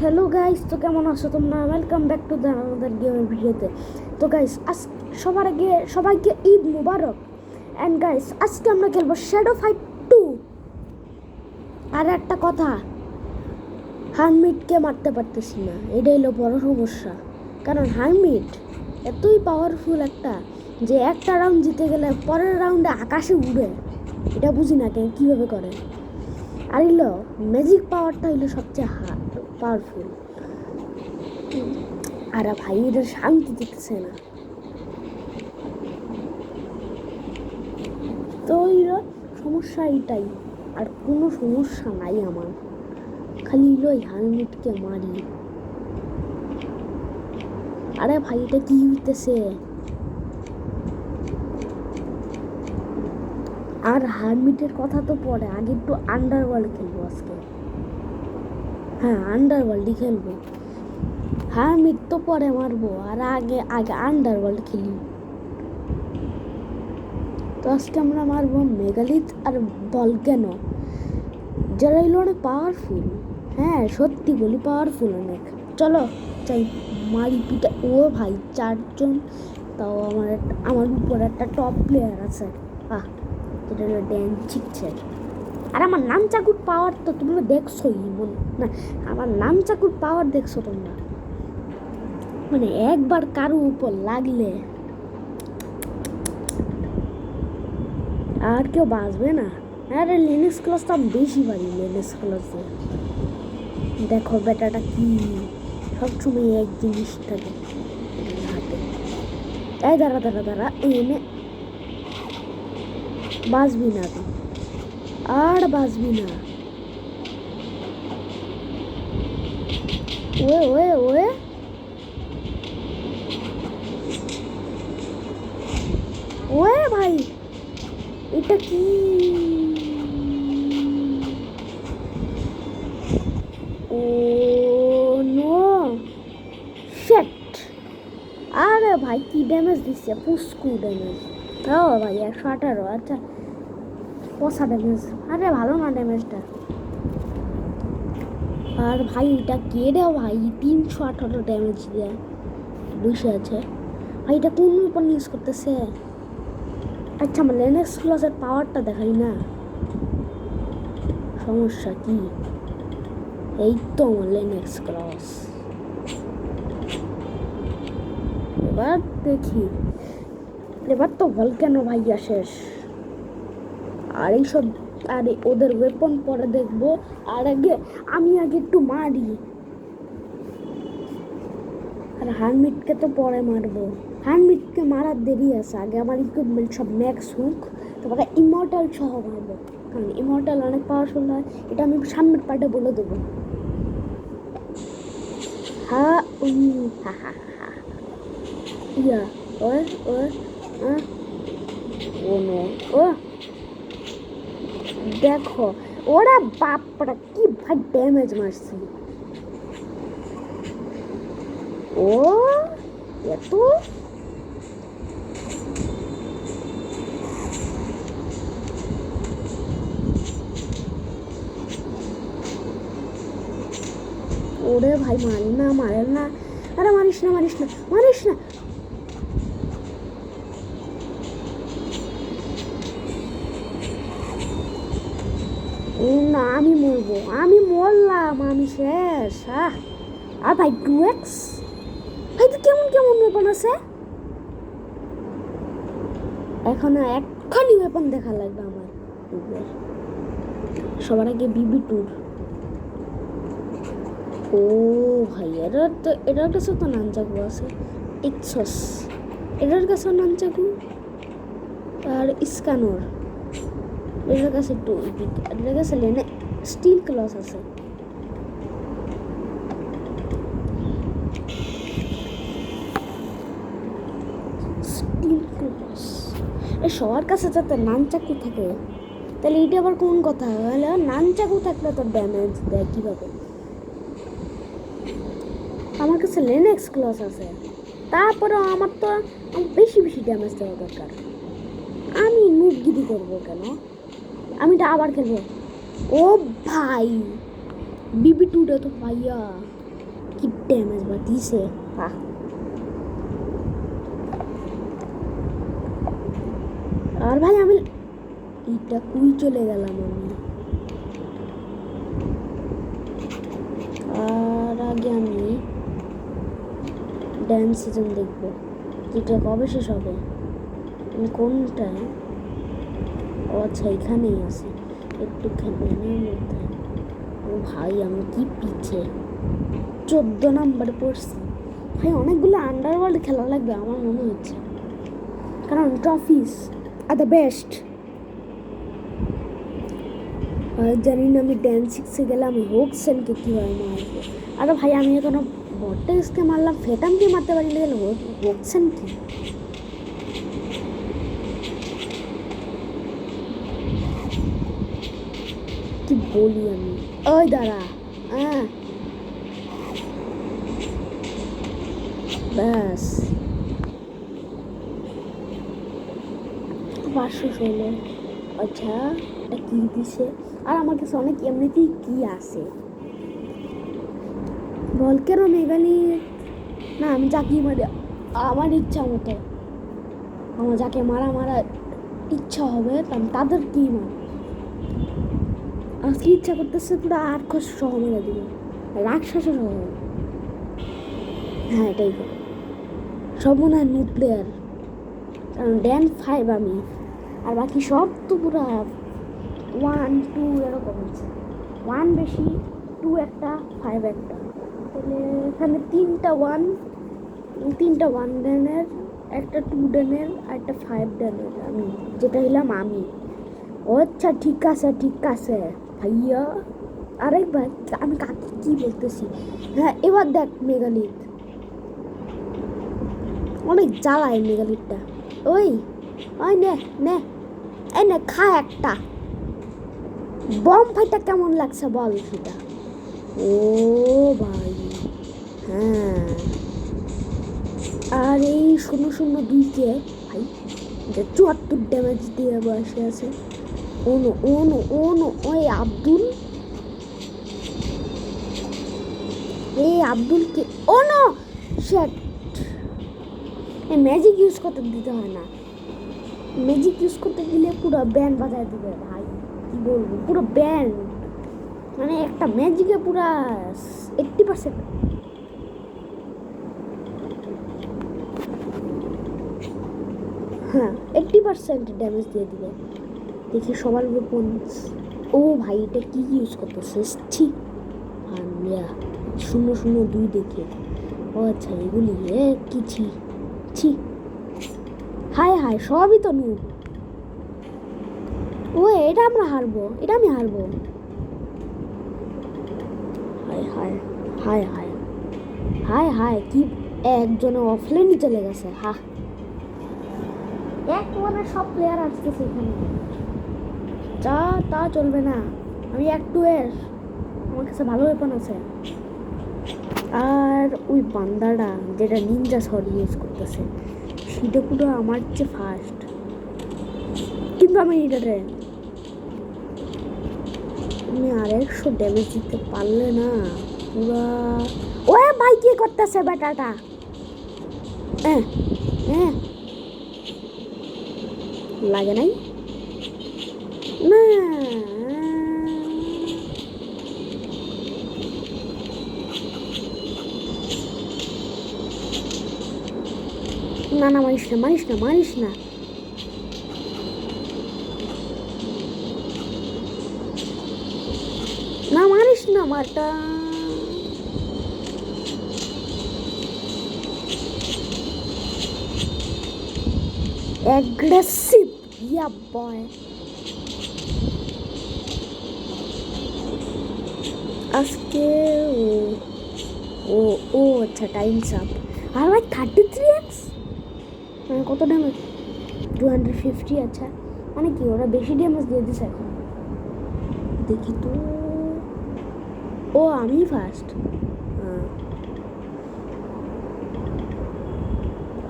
Hello guys, তো কেমন আছো তোমরা? Welcome back to the another গেমের ভিডিওতে। তো গাইস, সবার আগে সবাইকে ঈদ মুবারক। অ্যান্ড গাইস, আজকে আমরা খেলবো শ্যাডো ফাইট 2। আর একটা কথা, হারমিটকে মারতে পারতেছি না, এটাই হলো বড় সমস্যা। কারণ হারমিট এতই পাওয়ারফুল একটা, যে একটা রাউন্ড জিতে গেলে পরের রাউন্ডে আকাশে উড়ে। এটা বুঝি না কেন কীভাবে করে। আর হইলো ম্যাজিক পাওয়ারটা হইলো সবচেয়ে পাওয়ারফুল। আর ভাই এদের শান্তি দিচ্ছে না। তো সমস্যা এটাই, আর কোনো সমস্যা নাই আমার। খালি ওই হারমিটকে মারি। আরে ভাই, এটা কি হইতেছে? আর হারমিটের কথা তো পরে, আগে একটু আন্ডারওয়ার্ল্ড খেলবো আজকে। হ্যাঁ, আন্ডারওয়ার্ল্ডই খেলবো। হারমিট তো পরে মারবো, আর আগে আন্ডারওয়ার্ল্ড খেলি। তো আজকে আমরা মারবো মেগালিথ আর ভলক্যানো, যারা এগুলো অনেক পাওয়ারফুল। হ্যাঁ, সত্যি বলি পাওয়ারফুল অনেক। চলো চাই মারি পিটা। ও ভাই, 4 জন। তাও আমার উপর একটা টপ প্লেয়ার আছে। এটা হলো ড্যান চিকচের। আর আমার নাম চাকুর পাওয়ার তো তোমরা দেখছোই না? আমার নাম চাকুর পাওয়ার দেখছো তোমরা? মানে একবার কারো উপর লাগলে আর কেউ বাঁচবে না। আরে লিনাক্স ক্লাসটা বেশি পারি। লিনাক্স ক্লাসে দেখো বেটাটা কি সবসময় এক জিনিস থাকে হাতে। এই দাঁড়া এনে বাঁচবি না তুই, আর বাঁচবি না। ওয়ে ওয়ে ওয়ে ওয়ে ভাই, এটা কি? ও নো শিট! আরে ভাই, কি ড্যামেজ দিচ্ছে, পুস্কু ড্যামেজ। ও ভাই 118। আচ্ছা, পচা ড্যামেজ। আরে ভালো না ড্যামেজটা। আর ভাই এটা কে রে ভাই, 318 ড্যামেজ দেয়, বসে আছে ভাই। এটা কোন উপর ইউজ করতেছে? আচ্ছা, আমার লিনাক্স ক্লাসের পাওয়ারটা দেখাই না। সমস্যা কি? এই তো আমার লিনাক্স ক্লাস। এবার দেখি, এবার তো ভলক্যানো ভাইয়া শেষ। আর এইসব, আরে ওদের ওয়েপন পরে দেখবো। আর আমি আগে একটু মারি। আর হারমিটকে তো পরে মারবো। হারমিটকে মারার দেরি আছে, আগে আমার ইকুইপমেন্ট সব ম্যাক্স হোক, তারপরে ইমর্টাল সহ মারবো। কারণ ইমর্টাল অনেক পাওয়ারফুল হয়, এটা আমি সামনের পার্টে বলে দেবো। ইয়া ও ও ও নো ও দেখো, ওরা বাপরা কি ভাই ড্যামেজ মারছি। ও এত ওরে ভাই, মারি না, মারেন না। আরে মারিস না। না, আমি মরবো, আমি মরলাম, আমি শেষ। আর ভাই 2x ভাই, তো কেমন ওয়েপন আছে? এখনই ওয়েপন দেখা লাগবে আমার। সবার আগে বিবি টুর। ও ভাই, এটার কাছে তো নানচাকু আছে। ইক্সস, এটার কাছে নানচাকু। আর স্ক্যানর, এটার কাছে একটু, এটার কাছে লেনে স্টিল ক্লস আছে। স্টিল ক্লস সবার কাছে যাতে নানচাকু থাকে, তাহলে এটা আবার কোন কথা? নানচাকু থাকলে তো ড্যামেজ দেয় কীভাবে? আমার কাছে লিনাক্স ক্লস আছে, তারপরেও আমার তো বেশি ড্যামেজ দেওয়া দরকার। আমি নুবগিরি করবো কেন? আমি এটা আবার খেলবো। ও ভাই, বিবি টুটা তো ভাইয়া কি ড্যামেজ বা দিছে। আর ভাই আমি এটা কুই চলে গেলাম আমি। আর আগে আমি ড্যান্স সিজন দেখবো, যেটা কবে শেষ হবে, কোনটায়। ও আচ্ছা এখানেই আছে একটুখানি মধ্যে। ও ভাই আমি কি পিছে 14 নাম্বার পড়ছি ভাই। অনেকগুলো আন্ডারওয়ার্ল্ড খেলা লাগবে আমার মনে হচ্ছে, কারণ ট্রফিস আর দ্য বেস্ট। জানি না আমি ড্যান্স শিখতে গেলে আমি হোকসেনকে কীভাবে মারবো। আরে ভাই আমি এখনো বটেক্সকে মারলাম, ফেটামকে মারতে পারি না, হোকসেন কি বলি আমি। ওই দাঁড়া, ব্যাস 516। আচ্ছা এটা কি দিছে? আর আমার কাছে অনেক এমনিতেই কি আছে, ভলকেনো মেগালিথ না। আমি যাকে মারি আমার ইচ্ছা মতো, আমার যাকে মারা ইচ্ছা হবে তাদের কি মার। আজকে ইচ্ছা করতেছে পুরো 8 সহ মেরে দিবে, রাক্ষসের সহ। হ্যাঁ এটাই সব মনে হয় নিউ প্লেয়ার, কারণ ড্যান 5 আমি, আর বাকি সব তো পুরো 1 2 এরকম হচ্ছে। 1 বেশি, 2 একটা, 5 একটা। তাহলে এখানে 3টা 1 ড্যানের, একটা 2 ড্যানের আর একটা 5 ড্যানের আমি, যেটা হইলাম আমি। আচ্ছা ঠিক আছে ভাইয়া। আরেকবার আমি কাকে কি বলতেছি। হ্যাঁ এবার দেখ মেগালিথ, অনেক জ্বালায় মেগালিথটা। ওই নে এই নে খা একটা। বম ফাইটা কেমন লাগছে বল সেটা। ও ভাই হ্যাঁ। আর এই 002কে ভাই যে 74 ড্যামেজ দিয়ে বসে আছে। ওই আব্দুলকে শেট। ম্যাজিক ইউজ করতে দিতে হয় না, ম্যাজিক ইউজ করতে দিলে পুরো ব্যান্ড বাজায় দিবে ভাই। কি বলবো, পুরো ব্যান্ড, মানে একটা ম্যাজিকে পুরো 80%। হ্যাঁ 80% ড্যামেজ দিয়ে দিবে। দেখি সবার গোপন। ও ভাই এটা কি ইউজ করতেছে? ঠিক 002 দেখে। ও আচ্ছা এগুলি কি ছি। হায় সবই তো নু। ও এটা আমি হারবো। হায় কি একজনে অফলাইনে চলে গেছে। একবারে সব প্লেয়ার আসছে সেখানে, তা চলবে না। আমি একটু আমার কাছে ভালো ওয়েপন আছে। আর ওই বান্দাটা যেটা নিনজা শট ইউজ করতেছে সেটা পুরো আমার চেয়ে ফাস্ট, কিন্তু আমি এটাতে আমি 100 ড্যামেজ দিতে পারলে না পুরা। ওই ভাই কি করতেছে বেটাটা? লাগে নাই না। মারিস না। মারিস না মারটা। অ্যাগ্রেসিভ ইয়া বয়। আজকে ও আচ্ছা টাইমস আপ। আর ভাই 33x কত ড্যামেজ? 250। আচ্ছা মানে কি ওরা বেশি ড্যামেজ দিয়ে দিছে এখন। দেখি তো। ও আমি ফার্স্ট।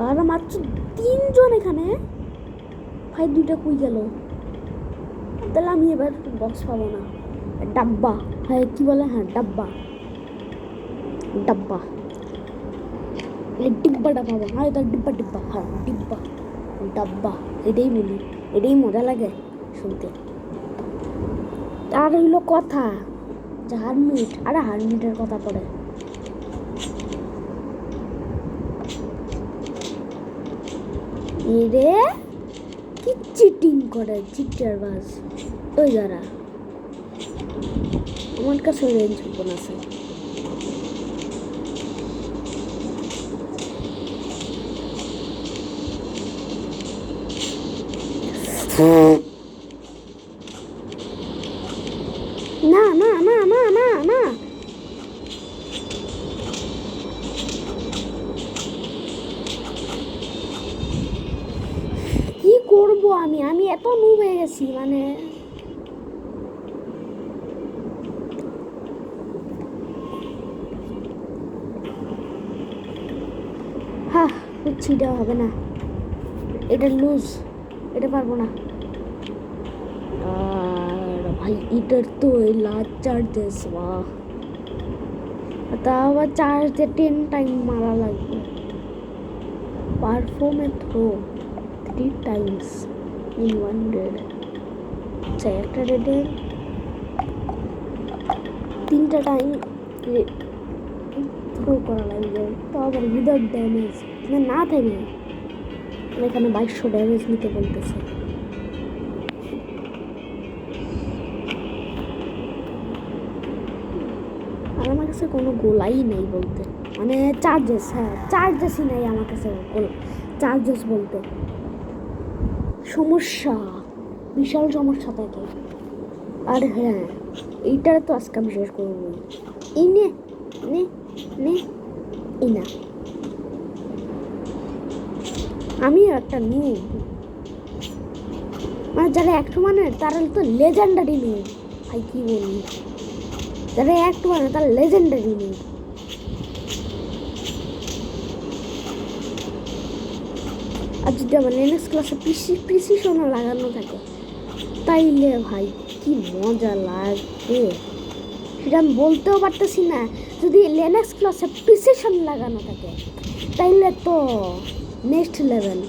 আর মাত্র 3 জন এখানে ভাই। 2টা কই গেল? তাহলে আমি এবার বক্স পাবো না। ডাব্বা, হ্যাঁ কি বলে, হ্যাঁ ডাব্বা। डब्बा, डिब्बा डब्बा हाँ এটা ডিব্বা ডিব্বা হ্যাঁ ডিব্বা ডাব্বা এটাই বলি, এটাই মজা লাগে শুনতে। আর হইলো কথা যে হারমিট, আরে হারমিটের কথা পড়ে এরে কি চিটিং করে চিটার বাস ওই যারা আমার কাছে রেঞ্জ কুপন আছে। না না না না না না কি করব আমি, আমি এত নুব হয়ে গেছি মানে হ্যাঁ বুঝছি এটা হবে না, এটা লুজ, এটা পারবো না। আর ভাই এটার তো এই লাস্ট চার্জেস বাহ, তা আবার চার্জে 10 টাইম মারা লাগবে। Perform a throw 3 times in 1 raid, আচ্ছা একটা রেডে 3টা টাইম থ্রো করা লাগবে, তো আবার উইদাউট ড্যামেজ না থাকে, এখানে 2200 ড্যামেজ নিতে বলতেছে। আর আমার কাছে কোনো গোলাই নেই বলতে, মানে চার্জেস, হ্যাঁ চার্জেসই নেই আমার কাছে, চার্জেস বলতে সমস্যা, বিশাল সমস্যা থাকে। আর হ্যাঁ এইটার তো আজকে আমি শেষ করবো, এই নে নে নে এই না, আমি একটা নিউ মানে যারা একটু মানে তারা তো লেজেন্ডারি নিউ, ভাই কি বলি, যারা একটু মানে তারা লেজেন্ডারি নিউ। আর যদি আমার লিনাক্স ক্লাসে প্রিসিশনও লাগানো থাকে তাইলে ভাই কি মজা লাগবে সেটা আমি বলতেও পারতেছি না। যদি লিনাক্স ক্লাসে প্রিসিশন লাগানো থাকে তাইলে তো নেক্সট লেভেল।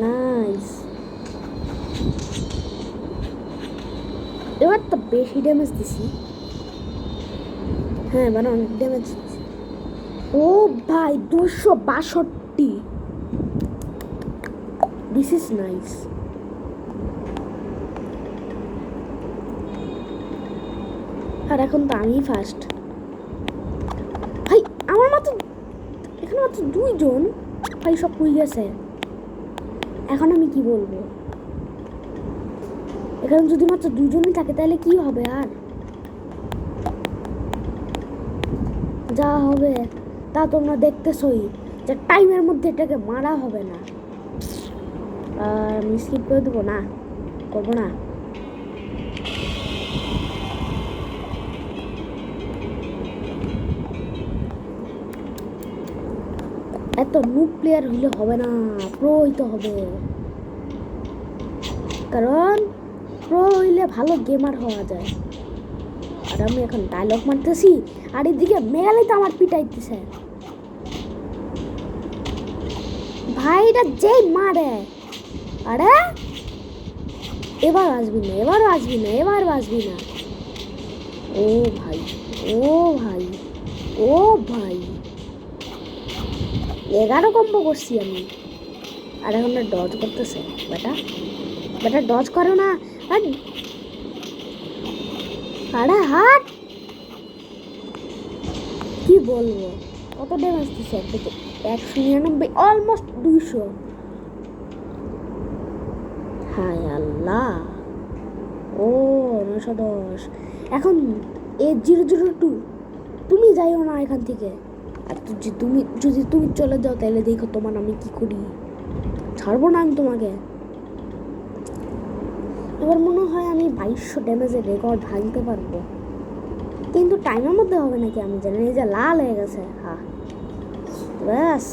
নাইস, এবার তো বেশি ড্যামেজ দিছি, হ্যাঁ এবার অনেক ড্যামেজ দিছি। ও ভাই 262, দিস ইজ নাইস। আর এখন তো আমি ফার্স্ট ভাই, আমার মাত্র এখানে মাত্র 2 জন ভাই, সব কই গেছে, এখন আমি কি বলবো, এখানে যদি মাত্র 2 জনই থাকে তাহলে কি হবে, আর যা হবে তা তোমরা দেখতেছই যে টাইমের মধ্যে এটাকে মারা হবে না। আর আমি স্কিপ করে দেবো না, করবো না। এত নুব প্লেয়ার হইলে হবে না, প্রো হইতে হবে, কারণ প্রো হইলে ভালো গেমার হওয়া যায়। আর আমি এখন ডায়লগ মারতেছি আর এদিকে মেগালিথ আমার পিটাইতেছে, ভাইটা যেই মারে, আরে এবার আসবি না, এবারও আসবি না, এবারও আসবি না। ও ভাই ও ভাই ও ভাই 11 কম্বো করছি আমি, আর এখন ডজ করতেছে বেটা, বেটা ডজ করো না, আরে হাট কি বলবো, কত ড্যামেজ দিচ্ছে একদিকে 199, অলমোস্ট 200। হায় আল্লাহ, ও 910। এখন 8002, তুমি যাইও না এখান থেকে, আর যদি তুমি চলে যাও তাহলে দেখো তোমার আমি কি করি, ছাড়বো না আমি তোমাকে। এবার মনে হয় আমি 2200 ড্যামেজের রেকর্ড ভাঙতে পারবো, কিন্তু টাইমের মধ্যে হবে নাকি আমি জানি, এই যে লাল হয়ে গেছে, হ্যাঁ ব্যাস।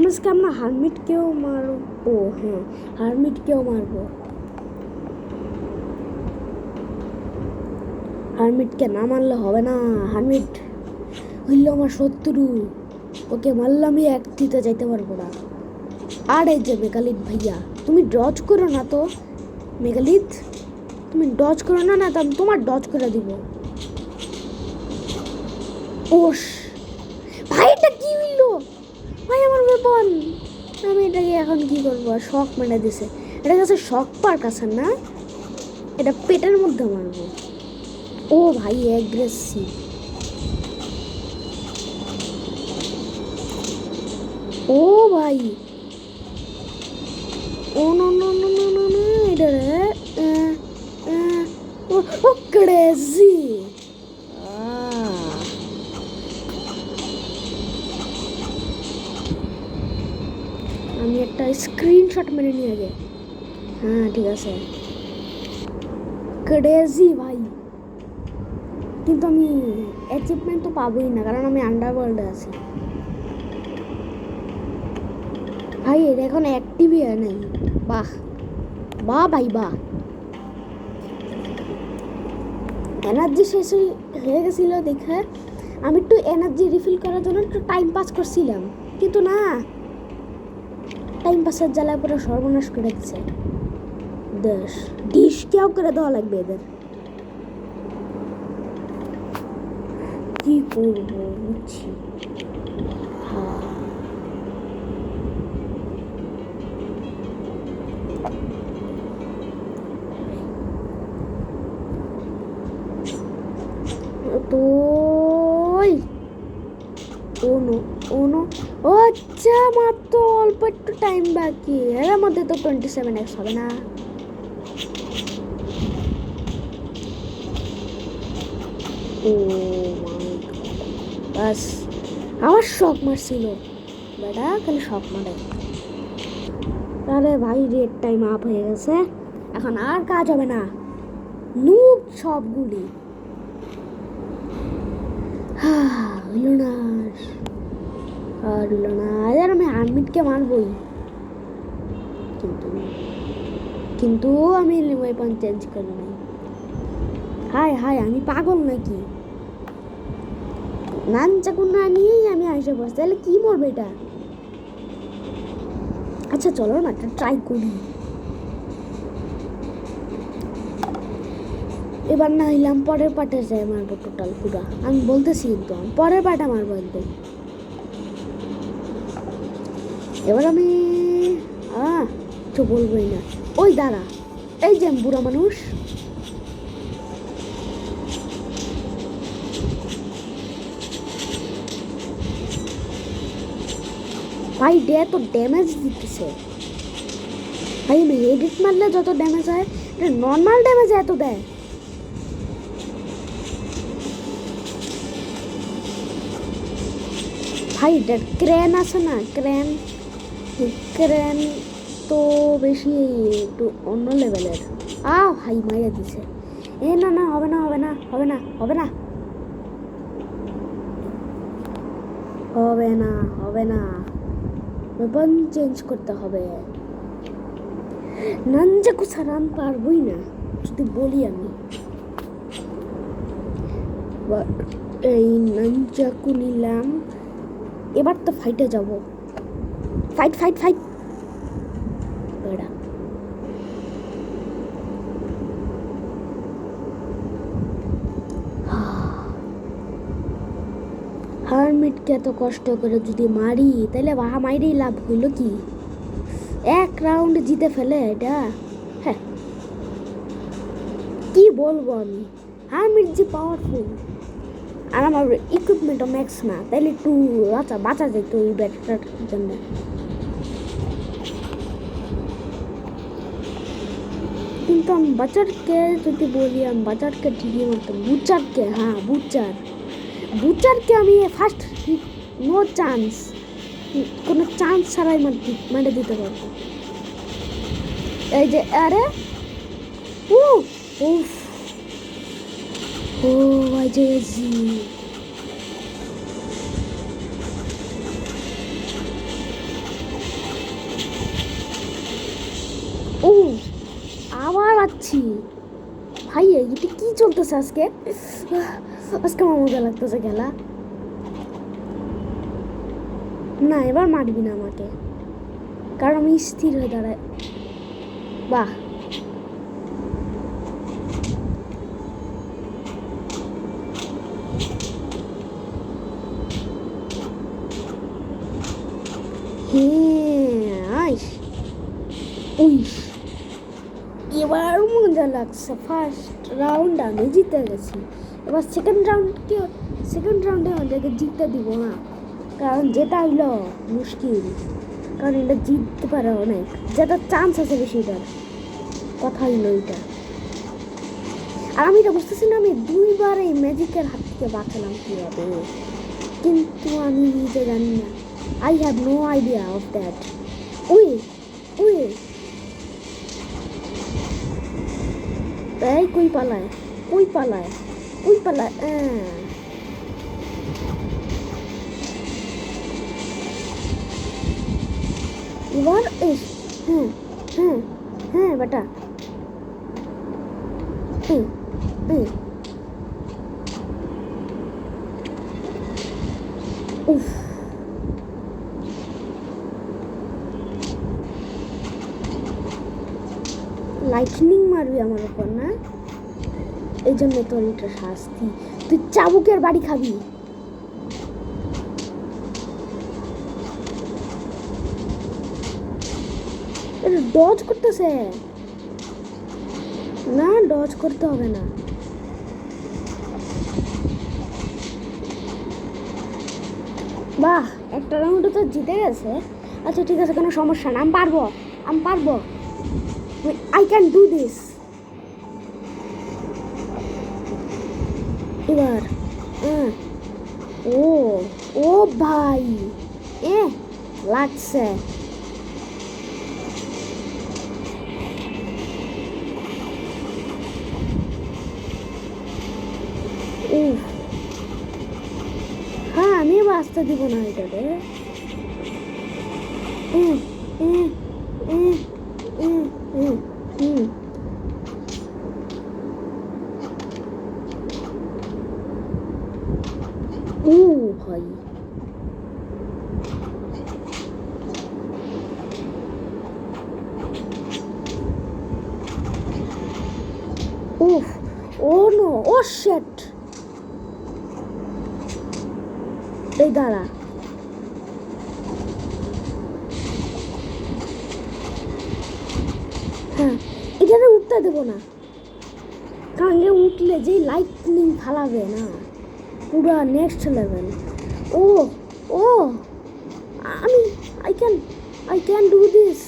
আজকে আমরা হারমিটকেও মারবো। হ্যাঁ, হারমিটকেও মারবো। হারমিটকে না মারলে হবে না। হারমিট হইল আমার শত্রু, ওকে মারলে আমি এক দিতে যাইতে পারবো না। আর এই যে মেগালিথ ভাইয়া, তুমি ডজ করো না তো। মেগালিথ, তুমি ডজ করো না, না তো আমি তোমার ডজ করে দিব। ওস ভাই, এটা কি হইল ভাই? আমার বেপন, আমি এটাকে এখন কি করবো? শখ মেনে দিছে। এটা কাছে শখ পার্ক আছে না, এটা পেটের মধ্যে মারবো। ও ভাই অ্যাগ্রেসিভ। ও ভাই, oh no no no no no no, এটা রে ও ক্রেজি। আমি একটা স্ক্রিনশট মেরে নিয়ে আগে। হ্যাঁ ঠিক আছে, ক্রেজি ভাই। কিন্তু আমি অ্যাচিভমেন্ট তো পাবোই না, কারণ আমি আন্ডারওয়ার্ল্ডে আছি ভাই। এটা এখন অ্যাক্টিভই হয় নাই। বাহ বাহ ভাই বাহ। এনার্জি শেষ হয়ে গেছিলো দেখে আমি একটু এনার্জি রিফিল করার জন্য একটু টাইম পাস করছিলাম, কিন্তু না, টাইম পাসের জ্বালায় পুরো সর্বনাশ করে দিচ্ছে। ডিশ কেউ করে দেওয়া লাগবে এদের। কি করবো বুঝছি। হ্যাঁ তো ওনো ওনো, ও আচ্ছা, মাত্র অল্প একটু টাইম বাকি, এর মধ্যে তো 27x হবে না। ও বাস, আমার শখ মারছিল বেটা, খালি শখ মারে। তাহলে ভাই রেড টাইম আপ হয়ে গেছে, এখন আর কাজ হবে না। নুব সবগুলি হইল না, আর হইল না। আর আমি হারমিটকে মারবই, কিন্তু আমি ওয়েপন চেঞ্জ করি নাই। হাই হাই, আমি পাগল নাকি? নান চাকু না নিয়েই আমি আইসা পড়ছি, তাহলে কি মরবে এটা? আচ্ছা চলো না, একটা ট্রাই করি। এবার না হইলাম পরের পার্টে যাই মারবো টোটাল পুরা, আমি বলতেছি কিন্তু আমি পরের পার্টে মারবো একদম। এবার আমি তো বলবোই না। ওই দাঁড়া, এই যে বুড়া মানুষ, ভাই ডে তো ড্যামেজ দিতেছে ভাই। আমি এডিট মারলে যত ড্যামেজ হয়, এটা নর্মাল ড্যামেজ এত দেয়। ভাই এটার ক্রেন আছে না, ক্রেন তো বেশি একটু অন্য লেভেলের। ভাই মাইরা দিছে। না না, হবে না হবে না হবে না হবে না হবে না হবে না, ওয়েপন চেঞ্জ করতে হবে। নানজাকু ছাড়া আমি পারবই না যদি বলি আমি। এই নানজাকু নিলাম, এবার তো ফাইটে যাব। Fight fight fight. হারমিটকে এত কষ্ট করে যদি মারি, তাহলে মাইরেই লাভ হইল কি? এক রাউন্ড জিতে ফেলে এটা। হ্যাঁ কি বলবো আমি, হারমিট যে পাওয়ারফুল, আর আমার ইকুইপমেন্টও ম্যাক্স না, তাইলে একটু বাঁচা যেত ওই ব্যাটার জন্য। কিন্তু আমি বাচারকে যদি বলি, আমি বাচারকে ঠিকই মারতাম। বুচারকে, হ্যাঁ বুচারকে আমি ফার্স্ট হিট, নো চান্স, কোনো চান্স ছাড়াই মেরে দিতে পারবো। এই যে আরে উফ, ও ভাই জেজি, পাচ্ছি। ভাই এটা কি চলতেছে আজকে? আজকে আমার মজা লাগতেছে খেলা। না এবার মারবি না আমাকে, কারণ আমি স্থির হয়ে দাঁড়ায়। বাহ, হ্যাঁ এবার মজা লাগছে। ফার্স্ট রাউন্ড আমি জিতে গেছি, এবার সেকেন্ড রাউন্ডে আমাদেরকে জিততে দিব না, কারণ যেটা হইলো মুশকিল, কারণ এটা জিততে পারে অনেক, যেটার চান্স আছে বেশি, এটার কথা হইলো এটা। আর আমি এটা বুঝতেছি না, আমি 2বার এই ম্যাজিকের হাত থেকে বাঁচালাম কীভাবে, কিন্তু আমি নিজে জানি না। I have no idea of that. উই এই কই পালায় এবার হ্যাঁ বেটা, উফ লাইটনিং মারবি আমার উপর না, এই জন্য তোর এটা শাস্তি, তুই চাবুকের বাড়ি খাবি। ডজ করতেছে না, ডজ করতে হবে না। বাহ, একটা রাউন্ডে তো জিতে গেছে। আচ্ছা ঠিক আছে, কোনো সমস্যা না, আমি পারবো I can do this. এবার ও ভাই লাগছে। হ্যাঁ আমি বাঁচতে দিব না এটাতে। ভাই ও শিট, এই দাঁড়া, হ্যাঁ এখানে উঠতে দেবো না, কারণ উঠলে যে লাইটনিং ফালাবে না, পুরো নেক্সট লেভেল। ও আমি I can do this.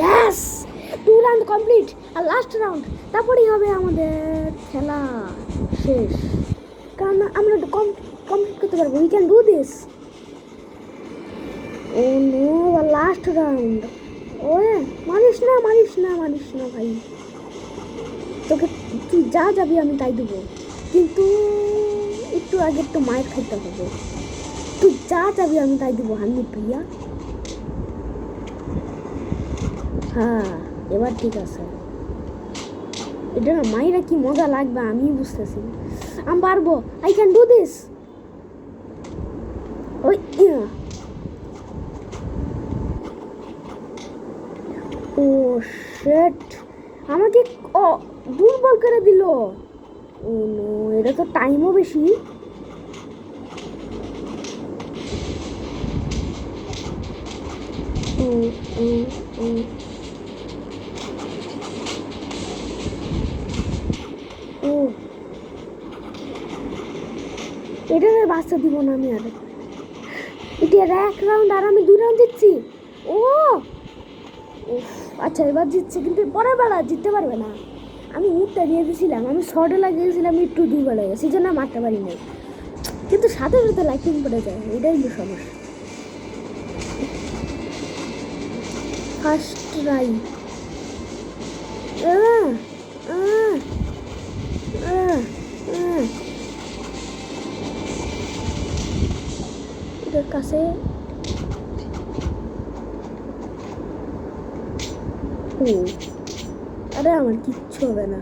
Yes, 2 round complete, আর লাস্ট রাউন্ড, তারপরেই হবে আমাদের খেলা শেষ, কারণ আমরা কমপ্লিট করতে পারবো। We can do this. No, last round. মানিস না ভাই, তোকে তুই যা যাবি আমি তাই দেবো, কিন্তু একটু আগে একটু মায়ের খাইতে হবে। তুই যা যাবি আমি তাই দেবো, হান্নি প্রিয়া। হ্যাঁ এবার ঠিক আছে, এটা না মায়েরা কি মজা লাগবে আমি বুঝতেছি। আমি পারবো, I can do this. Oh shit, আমাকে দুর্বল করে দিল। নো, এটা তো টাইমও বেশি। এটা বাচ্চা দিব না আমি, আর এটা 1 রাউন্ড আর আমি 2 রাউন্ড দিচ্ছি। আচ্ছা এবার জিতছে, কিন্তু পরের বেলা জিততে পারবে না। আমি মুখটা দিয়ে দিয়েছিলাম, আমি শর্টে লাগিয়েছিলাম, একটু দুর্বল হয়ে গেছে, সেই জন্য মারতে পারি না, কিন্তু সাথে সাথে লাইটিং পড়ে যায়, এটাই সমস্যা। ফার্স্ট ট্রাই, এটার কাছে ও আরে আমার কিচ্ছু হবে না।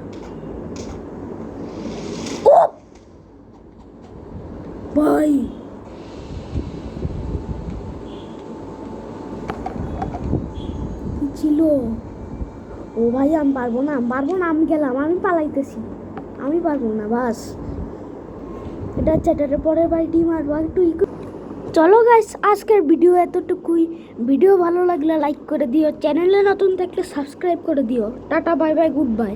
ও ভাই কি ছিল? ও ভাই আমি পারবো না, আমি গেলাম, আমি পালাইতেছি, আমি পারবো না। বাস এটা চ্যাটারে পরে ভাই ডিম আর একটু চলো গাইস, আজকের ভিডিও এতটুকুই। ভিডিও ভালো লাগলে লাইক করে দিও, চ্যানেলে নতুন থাকলে সাবস্ক্রাইব করে দিও। Tata, bye bye, good bye.